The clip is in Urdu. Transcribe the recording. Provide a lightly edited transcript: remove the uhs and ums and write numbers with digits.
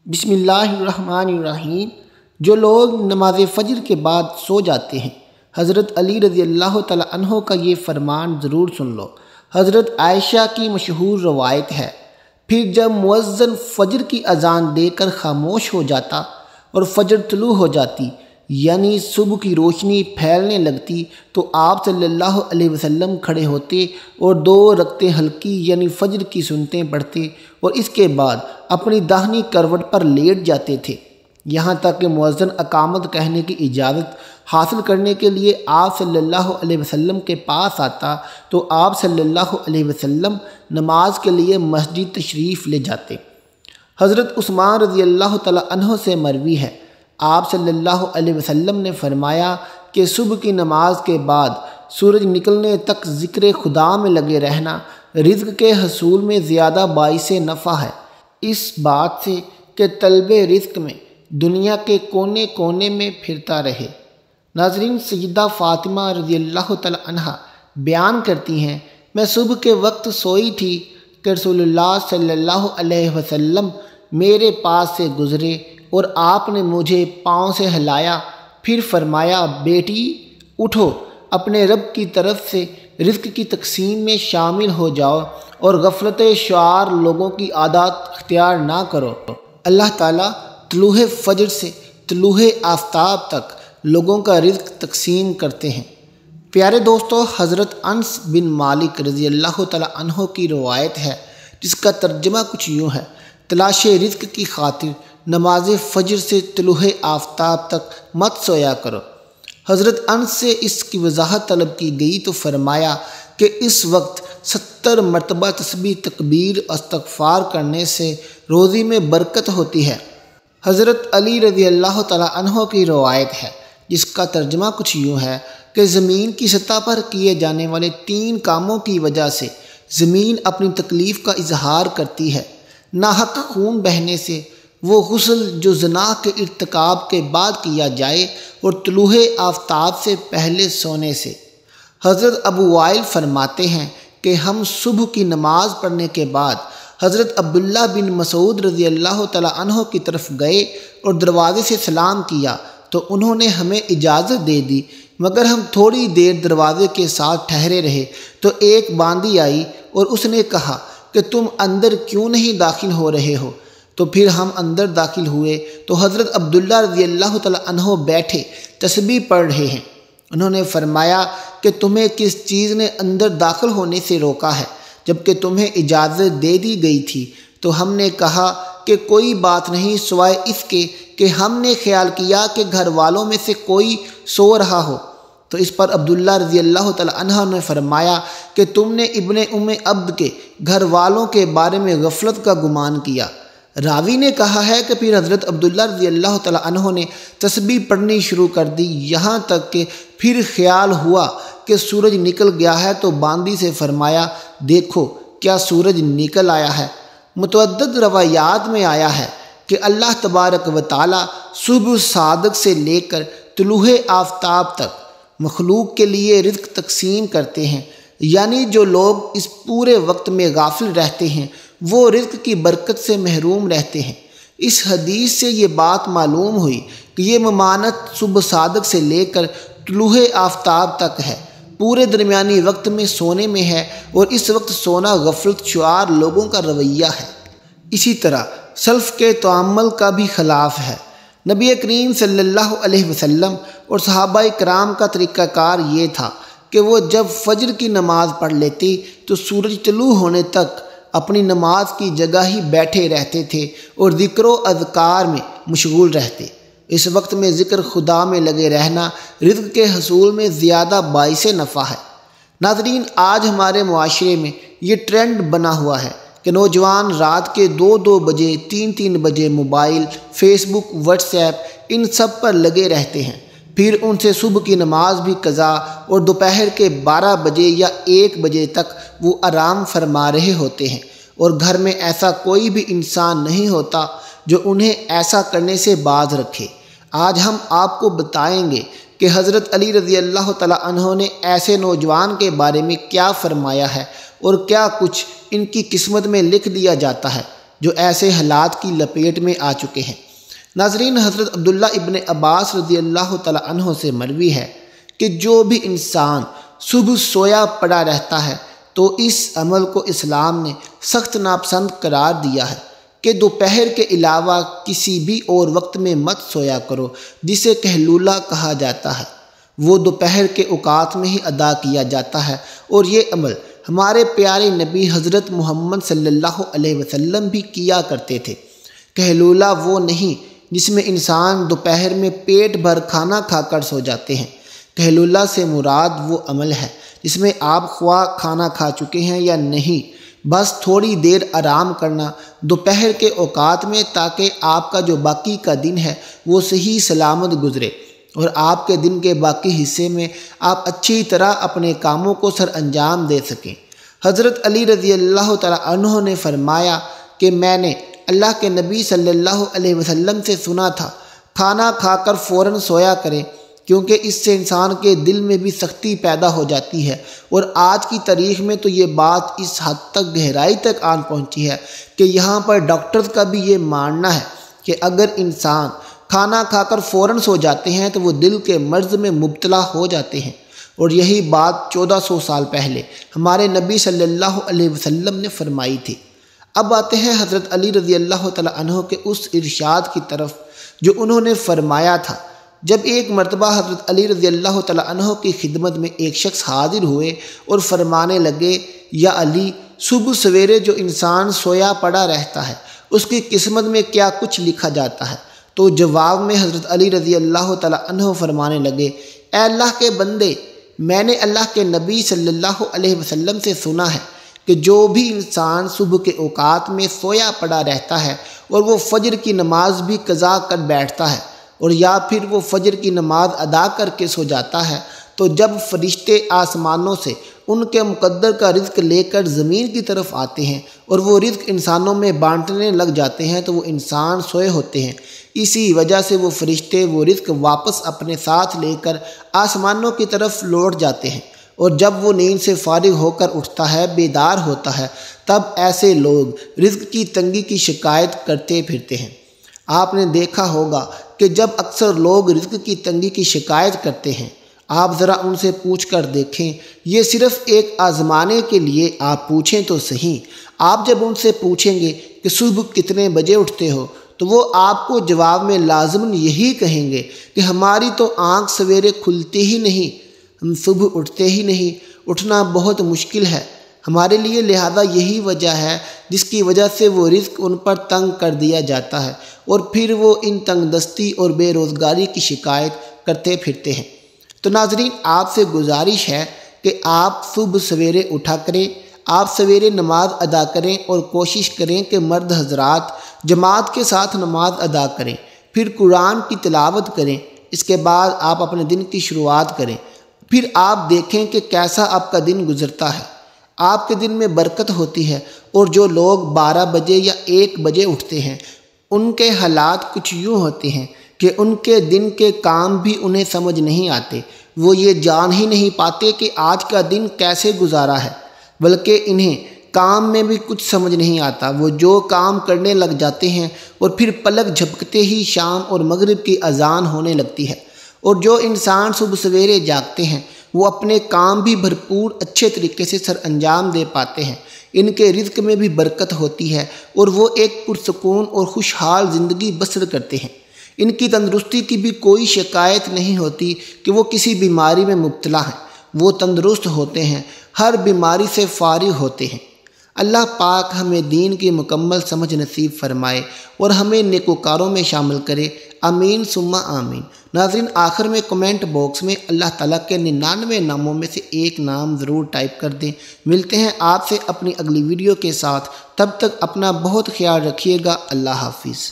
بسم اللہ الرحمن الرحیم۔ جو لوگ نماز فجر کے بعد سو جاتے ہیں، حضرت علی رضی اللہ تعالی عنہ کا یہ فرمان ضرور سن لو۔ حضرت عائشہ کی مشہور روایت ہے، پھر جب مؤذن فجر کی اذان دے کر خاموش ہو جاتا اور فجر طلوع ہو جاتی یعنی صبح کی روشنی پھیلنے لگتی تو آپ صلی اللہ علیہ وسلم کھڑے ہوتے اور 2 رکعتیں ہلکی یعنی فجر کی سنتیں پڑھتے اور اس کے بعد اپنی داہنی کروٹ پر لیٹ جاتے تھے، یہاں تک کہ مؤذن اقامت کہنے کی اجازت حاصل کرنے کے لیے آپ صلی اللہ علیہ وسلم کے پاس آتا تو آپ صلی اللہ علیہ وسلم نماز کے لیے مسجد تشریف لے جاتے۔ حضرت عثمان رضی اللہ تعالی عنہ سے مروی ہے، آپ صلی اللہ علیہ وسلم نے فرمایا کہ صبح کی نماز کے بعد سورج نکلنے تک ذکر خدا میں لگے رہنا رزق کے حصول میں زیادہ باعث نفع ہے، اس بات سے کہ طلب رزق میں دنیا کے کونے کونے میں پھرتا رہے۔ ناظرین، سیدہ فاطمہ رضی اللہ تعالی عنہ بیان کرتی ہیں، میں صبح کے وقت سوئی تھی کہ رسول اللہ صلی اللہ علیہ وسلم میرے پاس سے گزرے اور آپ نے مجھے پاؤں سے ہلایا، پھر فرمایا، بیٹی اٹھو، اپنے رب کی طرف سے رزق کی تقسیم میں شامل ہو جاؤ اور غفلت شعار لوگوں کی عادات اختیار نہ کرو۔ اللہ تعالیٰ طلوع فجر سے طلوع آفتاب تک لوگوں کا رزق تقسیم کرتے ہیں۔ پیارے دوستو، حضرت انس بن مالک رضی اللہ تعالی عنہ کی روایت ہے جس کا ترجمہ کچھ یوں ہے، تلاش رزق کی خاطر نماز فجر سے طلوع آفتاب تک مت سویا کرو۔ حضرت انس سے اس کی وضاحت طلب کی گئی تو فرمایا کہ اس وقت 70 مرتبہ تسبیح تکبیر استغفار کرنے سے روزی میں برکت ہوتی ہے۔ حضرت علی رضی اللہ تعالی عنہ کی روایت ہے جس کا ترجمہ کچھ یوں ہے کہ زمین کی سطح پر کیے جانے والے 3 کاموں کی وجہ سے زمین اپنی تکلیف کا اظہار کرتی ہے، ناحق خون بہنے سے، وہ غسل جو زنا کے ارتکاب کے بعد کیا جائے اور طلوع آفتاب سے پہلے سونے سے۔ حضرت ابو وائل فرماتے ہیں کہ ہم صبح کی نماز پڑھنے کے بعد حضرت عبداللہ بن مسعود رضی اللہ تعالی عنہ کی طرف گئے اور دروازے سے سلام کیا تو انہوں نے ہمیں اجازت دے دی، مگر ہم تھوڑی دیر دروازے کے ساتھ ٹھہرے رہے تو ایک باندی آئی اور اس نے کہا کہ تم اندر کیوں نہیں داخل ہو رہے ہو؟ تو پھر ہم اندر داخل ہوئے تو حضرت عبداللہ رضی اللہ تعالی عنہ بیٹھے تسبیح پڑھ رہے ہیں۔ انہوں نے فرمایا کہ تمہیں کس چیز نے اندر داخل ہونے سے روکا ہے جبکہ تمہیں اجازت دے دی گئی تھی؟ تو ہم نے کہا کہ کوئی بات نہیں سوائے اس کے کہ ہم نے خیال کیا کہ گھر والوں میں سے کوئی سو رہا ہو۔ تو اس پر عبداللہ رضی اللہ تعالی عنہ نے فرمایا کہ تم نے ابن ام عبد کے گھر والوں کے بارے میں غفلت کا گمان کیا۔ راوی نے کہا ہے کہ پھر حضرت عبداللہ رضی اللہ تعالی عنہ نے تسبیح پڑھنی شروع کر دی، یہاں تک کہ پھر خیال ہوا کہ سورج نکل گیا ہے تو باندی سے فرمایا، دیکھو کیا سورج نکل آیا ہے۔ متعدد روایات میں آیا ہے کہ اللہ تبارک و تعالی صبح صادق سے لے کر طلوع آفتاب تک مخلوق کے لیے رزق تقسیم کرتے ہیں، یعنی جو لوگ اس پورے وقت میں غافل رہتے ہیں وہ رزق کی برکت سے محروم رہتے ہیں۔ اس حدیث سے یہ بات معلوم ہوئی کہ یہ ممانت صبح صادق سے لے کر طلوع آفتاب تک ہے، پورے درمیانی وقت میں سونے میں ہے، اور اس وقت سونا غفلت شعار لوگوں کا رویہ ہے۔ اسی طرح سلف کے تعامل کا بھی خلاف ہے۔ نبی کریم صلی اللہ علیہ وسلم اور صحابہ کرام کا طریقہ کار یہ تھا کہ وہ جب فجر کی نماز پڑھ لیتی تو سورج طلوع ہونے تک اپنی نماز کی جگہ ہی بیٹھے رہتے تھے اور ذکر و اذکار میں مشغول رہتے۔ اس وقت میں ذکر خدا میں لگے رہنا رزق کے حصول میں زیادہ باعث نفع ہے۔ ناظرین، آج ہمارے معاشرے میں یہ ٹرینڈ بنا ہوا ہے کہ نوجوان رات کے 2 بجے 3 بجے موبائل، فیس بک، واٹس ایپ ان سب پر لگے رہتے ہیں، پھر ان سے صبح کی نماز بھی قضا اور دوپہر کے 12 بجے یا 1 بجے تک وہ آرام فرما رہے ہوتے ہیں، اور گھر میں ایسا کوئی بھی انسان نہیں ہوتا جو انہیں ایسا کرنے سے باز رکھے۔ آج ہم آپ کو بتائیں گے کہ حضرت علی رضی اللہ تعالی عنہ نے ایسے نوجوان کے بارے میں کیا فرمایا ہے اور کیا کچھ ان کی قسمت میں لکھ دیا جاتا ہے۔ جو ایسے حالات کی لپیٹ میں آ چکے ہیں۔ ناظرین، حضرت عبداللہ ابن عباس رضی اللہ تعالی عنہ سے مروی ہے کہ جو بھی انسان صبح سویا پڑا رہتا ہے تو اس عمل کو اسلام نے سخت ناپسند قرار دیا ہے کہ دوپہر کے علاوہ کسی بھی اور وقت میں مت سویا کرو، جسے کہلولہ کہا جاتا ہے۔ وہ دوپہر کے اوقات میں ہی ادا کیا جاتا ہے، اور یہ عمل ہمارے پیارے نبی حضرت محمد صلی اللہ علیہ وسلم بھی کیا کرتے تھے۔ کہلولہ وہ نہیں جس میں انسان دوپہر میں پیٹ بھر کھانا کھا کر سو جاتے ہیں۔ کہلولہ سے مراد وہ عمل ہے جس میں آپ خواہ کھانا کھا چکے ہیں یا نہیں، بس تھوڑی دیر آرام کرنا دوپہر کے اوقات میں، تاکہ آپ کا جو باقی کا دن ہے وہ صحیح سلامت گزرے اور آپ کے دن کے باقی حصے میں آپ اچھی طرح اپنے کاموں کو سر انجام دے سکیں۔ حضرت علی رضی اللہ تعالی عنہ نے فرمایا کہ میں نے اللہ کے نبی صلی اللہ علیہ وسلم سے سنا تھا، کھانا کھا کر فوراً سویا کریں، کیونکہ اس سے انسان کے دل میں بھی سختی پیدا ہو جاتی ہے۔ اور آج کی تاریخ میں تو یہ بات اس حد تک گہرائی تک آن پہنچی ہے کہ یہاں پر ڈاکٹرز کا بھی یہ ماننا ہے کہ اگر انسان کھانا کھا کر فوراً سو جاتے ہیں تو وہ دل کے مرض میں مبتلا ہو جاتے ہیں، اور یہی بات 1400 سال پہلے ہمارے نبی صلی اللہ علیہ وسلم نے فرمائی تھی۔ اب آتے ہیں حضرت علی رضی اللہ تعالی عنہ کے اس ارشاد کی طرف جو انہوں نے فرمایا تھا۔ جب ایک مرتبہ حضرت علی رضی اللہ تعالی عنہ کی خدمت میں ایک شخص حاضر ہوئے اور فرمانے لگے، یا علی، صبح سویرے جو انسان سویا پڑا رہتا ہے اس کی قسمت میں کیا کچھ لکھا جاتا ہے؟ تو جواب میں حضرت علی رضی اللہ تعالی عنہ فرمانے لگے، اے اللہ کے بندے، میں نے اللہ کے نبی صلی اللہ علیہ وسلم سے سنا ہے کہ جو بھی انسان صبح کے اوقات میں سویا پڑا رہتا ہے اور وہ فجر کی نماز بھی قضا کر بیٹھتا ہے، اور یا پھر وہ فجر کی نماز ادا کر کے سو جاتا ہے، تو جب فرشتے آسمانوں سے ان کے مقدر کا رزق لے کر زمین کی طرف آتے ہیں اور وہ رزق انسانوں میں بانٹنے لگ جاتے ہیں تو وہ انسان سوئے ہوتے ہیں۔ اسی وجہ سے وہ فرشتے وہ رزق واپس اپنے ساتھ لے کر آسمانوں کی طرف لوٹ جاتے ہیں، اور جب وہ نیند سے فارغ ہو کر اٹھتا ہے، بیدار ہوتا ہے، تب ایسے لوگ رزق کی تنگی کی شکایت کرتے پھرتے ہیں۔ آپ نے دیکھا ہوگا کہ جب اکثر لوگ رزق کی تنگی کی شکایت کرتے ہیں، آپ ذرا ان سے پوچھ کر دیکھیں، یہ صرف ایک آزمانے کے لیے آپ پوچھیں تو صحیح۔ آپ جب ان سے پوچھیں گے کہ صبح کتنے بجے اٹھتے ہو، تو وہ آپ کو جواب میں لازماً یہی کہیں گے کہ ہماری تو آنکھ سویرے کھلتی ہی نہیں، ہم صبح اٹھتے ہی نہیں، اٹھنا بہت مشکل ہے ہمارے لیے، لہذا یہی وجہ ہے جس کی وجہ سے وہ رزق ان پر تنگ کر دیا جاتا ہے، اور پھر وہ ان تنگ دستی اور بے روزگاری کی شکایت کرتے پھرتے ہیں۔ تو ناظرین، آپ سے گزارش ہے کہ آپ صبح سویرے اٹھا کریں، آپ سویرے نماز ادا کریں، اور کوشش کریں کہ مرد حضرات جماعت کے ساتھ نماز ادا کریں، پھر قرآن کی تلاوت کریں، اس کے بعد آپ اپنے دن کی شروعات کریں، پھر آپ دیکھیں کہ کیسا آپ کا دن گزرتا ہے، آپ کے دن میں برکت ہوتی ہے۔ اور جو لوگ 12 بجے یا 1 بجے اٹھتے ہیں، ان کے حالات کچھ یوں ہوتے ہیں کہ ان کے دن کے کام بھی انہیں سمجھ نہیں آتے، وہ یہ جان ہی نہیں پاتے کہ آج کا دن کیسے گزارا ہے، بلکہ انہیں کام میں بھی کچھ سمجھ نہیں آتا، وہ جو کام کرنے لگ جاتے ہیں اور پھر پلک جھپکتے ہی شام اور مغرب کی اذان ہونے لگتی ہے۔ اور جو انسان صبح سویرے جاگتے ہیں وہ اپنے کام بھی بھرپور اچھے طریقے سے سر انجام دے پاتے ہیں، ان کے رزق میں بھی برکت ہوتی ہے، اور وہ ایک پرسکون اور خوشحال زندگی بسر کرتے ہیں۔ ان کی تندرستی کی بھی کوئی شکایت نہیں ہوتی کہ وہ کسی بیماری میں مبتلا ہیں، وہ تندرست ہوتے ہیں، ہر بیماری سے فارغ ہوتے ہیں۔ اللہ پاک ہمیں دین کی مکمل سمجھ نصیب فرمائے اور ہمیں نیکوکاروں میں شامل کرے، آمین ثم آمین۔ ناظرین، آخر میں کمنٹ باکس میں اللہ تعالیٰ کے 99 ناموں میں سے ایک نام ضرور ٹائپ کر دیں۔ ملتے ہیں آپ سے اپنی اگلی ویڈیو کے ساتھ، تب تک اپنا بہت خیال رکھیے گا۔ اللہ حافظ۔